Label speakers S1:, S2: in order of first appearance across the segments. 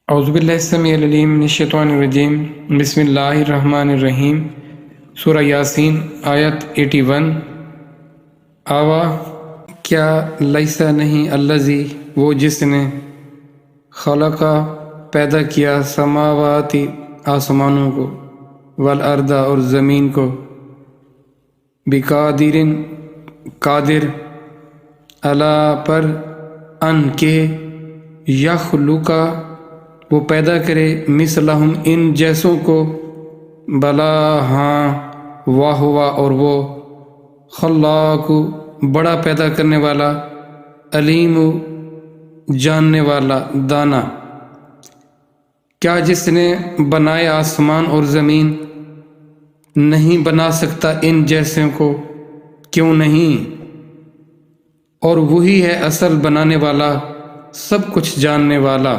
S1: اعوذ باللہ السمیع العلیم من الشیطان الرجیم بسم اللہ الرحمن الرحیم سورہ یاسین آیت 81۔ آوا کیا لیسا نہیں الذی وہ جس نے خلقا پیدا کیا سماواتی آسمانوں کو والارض اور زمین کو بقادر قادر علی پر ان کے یخلقا وہ پیدا کرے مثلہم ان جیسوں کو بلا ہاں واہ ہوا اور وہ خلاق بڑا پیدا کرنے والا علیم جاننے والا دانا۔ کیا جس نے بنائے آسمان اور زمین نہیں بنا سکتا ان جیسوں کو؟ کیوں نہیں؟ اور وہی ہے اصل بنانے والا سب کچھ جاننے والا۔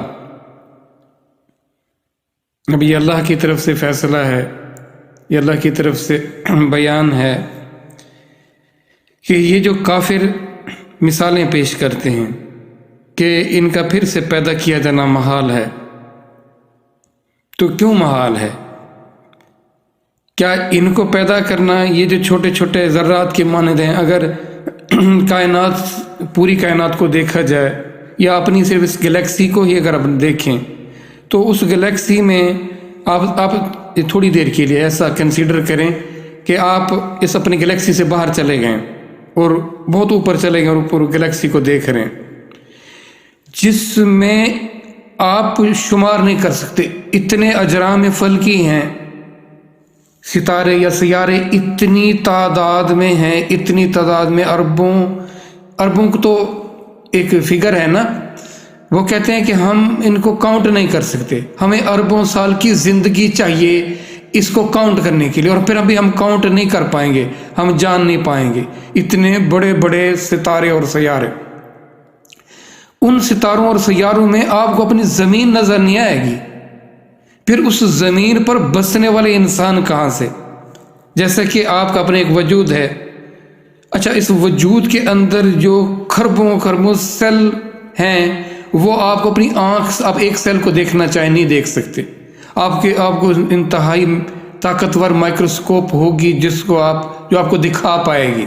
S1: اب یہ اللہ کی طرف سے فیصلہ ہے، یہ اللہ کی طرف سے بیان ہے کہ یہ جو کافر مثالیں پیش کرتے ہیں کہ ان کا پھر سے پیدا کیا جانا محال ہے، تو کیوں محال ہے؟ کیا ان کو پیدا کرنا یہ جو چھوٹے چھوٹے ذرات کے مانند ہیں، اگر پوری کائنات کو دیکھا جائے یا اپنی صرف اس گلیکسی کو ہی اگر آپ دیکھیں تو اس گلیکسی میں آپ تھوڑی دیر کے لیے ایسا کنسیڈر کریں کہ آپ اس اپنی گلیکسی سے باہر چلے گئے اور بہت اوپر چلے گئے اور اوپر گلیکسی کو دیکھ رہے ہیں جس میں آپ شمار نہیں کر سکتے، اتنے اجرام فلکی ہیں، ستارے یا سیارے اتنی تعداد میں ہیں، اتنی تعداد میں اربوں کو تو ایک فگر ہے نا، وہ کہتے ہیں کہ ہم ان کو کاؤنٹ نہیں کر سکتے، ہمیں اربوں سال کی زندگی چاہیے اس کو کاؤنٹ کرنے کے لیے، اور پھر ابھی ہم کاؤنٹ نہیں کر پائیں گے، ہم جان نہیں پائیں گے اتنے بڑے بڑے ستارے اور سیارے۔ ان ستاروں اور سیاروں میں آپ کو اپنی زمین نظر نہیں آئے گی، پھر اس زمین پر بسنے والے انسان کہاں سے؟ جیسا کہ آپ کا اپنے ایک وجود ہے، اچھا اس وجود کے اندر جو خربوں سیل ہیں، وہ آپ کو اپنی آنکھ آپ ایک سیل کو دیکھنا چاہیں نہیں دیکھ سکتے، آپ کو انتہائی طاقتور مائکروسکوپ ہوگی جو آپ کو دکھا پائے گی۔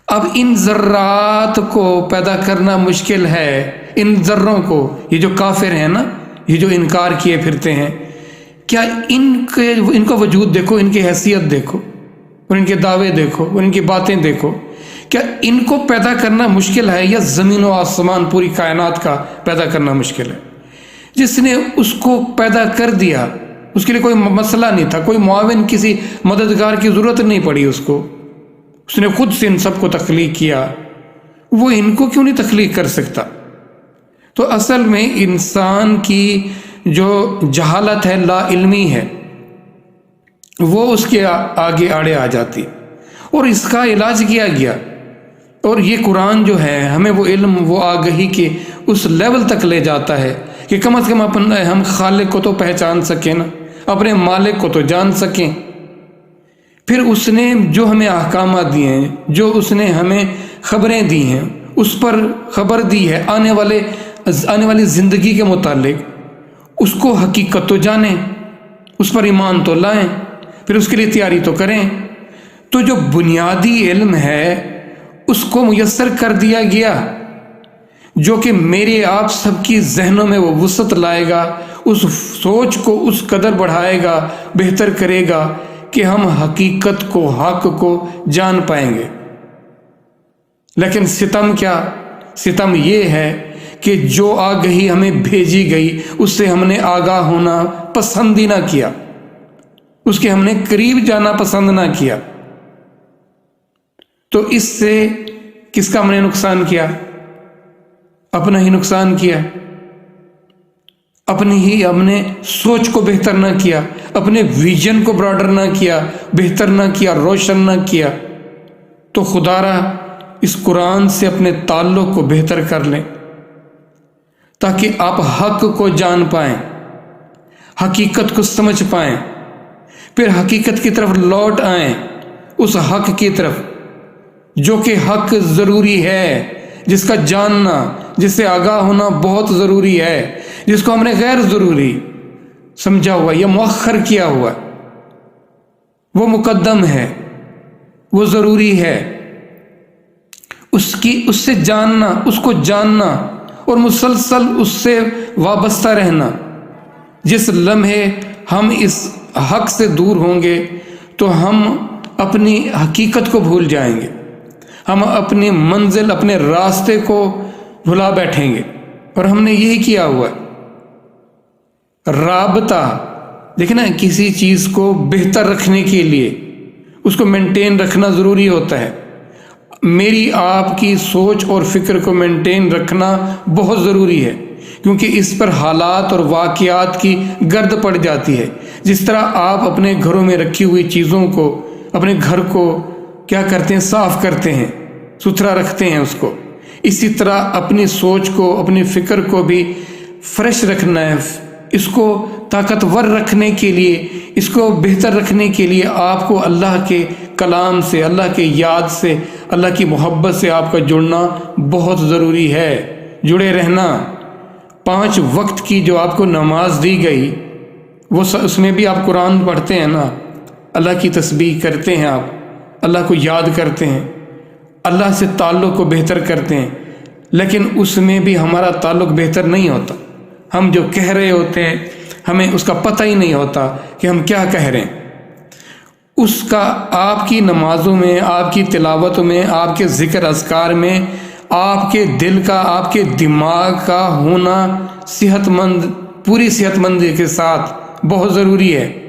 S1: اب ان ذرات کو پیدا کرنا مشکل ہے، ان ذروں کو، یہ جو کافر ہیں نا، یہ جو انکار کیے پھرتے ہیں، کیا ان کا وجود دیکھو، ان کی حیثیت دیکھو اور ان کے دعوے دیکھو اور ان کی باتیں دیکھو، کیا ان کو پیدا کرنا مشکل ہے یا زمین و آسمان پوری کائنات کا پیدا کرنا مشکل ہے؟ جس نے اس کو پیدا کر دیا اس کے لیے کوئی مسئلہ نہیں تھا، کوئی معاون کسی مددگار کی ضرورت نہیں پڑی، اس نے خود سے ان سب کو تخلیق کیا، وہ ان کو کیوں نہیں تخلیق کر سکتا؟ تو اصل میں انسان کی جو جہالت ہے، لا علمی ہے، وہ اس کے آگے آڑے آ جاتی اور اس کا علاج کیا گیا۔ اور یہ قرآن جو ہے ہمیں وہ علم، وہ آگہی کے اس لیول تک لے جاتا ہے کہ کم از کم ہم خالق کو تو پہچان سکیں نا، اپنے مالک کو تو جان سکیں۔ پھر اس نے جو ہمیں احکامات دیے ہیں، جو اس نے ہمیں خبریں دی ہیں، اس پر خبر دی ہے آنے والی زندگی کے متعلق، اس کو حقیقت تو جانیں، اس پر ایمان تو لائیں، پھر اس کے لیے تیاری تو کریں۔ تو جو بنیادی علم ہے اس کو میسر کر دیا گیا، جو کہ میرے آپ سب کی ذہنوں میں وہ وسعت لائے گا، اس سوچ کو اس قدر بڑھائے گا، بہتر کرے گا کہ ہم حقیقت کو، حق کو جان پائیں گے۔ لیکن ستم کیا؟ ستم یہ ہے کہ جو آگہی ہمیں بھیجی گئی اس سے ہم نے آگاہ ہونا پسند ہی نہ کیا، اس کے ہم نے قریب جانا پسند نہ کیا، تو اس سے کس کا ہم نے نقصان کیا؟ اپنا ہی نقصان کیا، ہم نے سوچ کو بہتر نہ کیا، اپنے ویژن کو براڈر نہ کیا، بہتر نہ کیا، روشن نہ کیا۔ تو خدا را اس قرآن سے اپنے تعلق کو بہتر کر لیں تاکہ آپ حق کو جان پائیں، حقیقت کو سمجھ پائیں، پھر حقیقت کی طرف لوٹ آئیں، اس حق کی طرف جو کہ حق ضروری ہے، جس کا جاننا، جس سے آگاہ ہونا بہت ضروری ہے، جس کو ہم نے غیر ضروری سمجھا ہوا یا مؤخر کیا ہوا، وہ مقدم ہے، وہ ضروری ہے۔ اس سے جاننا، اس کو جاننا اور مسلسل اس سے وابستہ رہنا۔ جس لمحے ہم اس حق سے دور ہوں گے تو ہم اپنی حقیقت کو بھول جائیں گے، ہم اپنی منزل، اپنے راستے کو بھلا بیٹھیں گے۔ اور ہم نے یہی کیا ہوا ہے۔ رابطہ، دیکھیں نا، کسی چیز کو بہتر رکھنے کے لیے اس کو مینٹین رکھنا ضروری ہوتا ہے۔ میری آپ کی سوچ اور فکر کو مینٹین رکھنا بہت ضروری ہے، کیونکہ اس پر حالات اور واقعات کی گرد پڑ جاتی ہے۔ جس طرح آپ اپنے گھروں میں رکھی ہوئی چیزوں کو، اپنے گھر کو کیا کرتے ہیں، صاف کرتے ہیں، ستھرا رکھتے ہیں اس کو، اسی طرح اپنی سوچ کو، اپنی فکر کو بھی فریش رکھنا ہے۔ اس کو طاقتور رکھنے کے لیے، اس کو بہتر رکھنے کے لیے آپ کو اللہ کے کلام سے، اللہ کے یاد سے، اللہ کی محبت سے آپ کا جڑنا بہت ضروری ہے، جڑے رہنا۔ 5 وقت کی جو آپ کو نماز دی گئی، وہ اس میں بھی آپ قرآن پڑھتے ہیں نا، اللہ کی تسبیح کرتے ہیں، آپ اللہ کو یاد کرتے ہیں، اللہ سے تعلق کو بہتر کرتے ہیں، لیکن اس میں بھی ہمارا تعلق بہتر نہیں ہوتا۔ ہم جو کہہ رہے ہوتے ہیں ہمیں اس کا پتہ ہی نہیں ہوتا کہ ہم کیا کہہ رہے ہیں۔ اس کا آپ کی نمازوں میں، آپ کی تلاوتوں میں، آپ کے ذکر اذکار میں آپ کے دل کا، آپ کے دماغ کا ہونا صحت مند، پوری صحت مندی کے ساتھ بہت ضروری ہے۔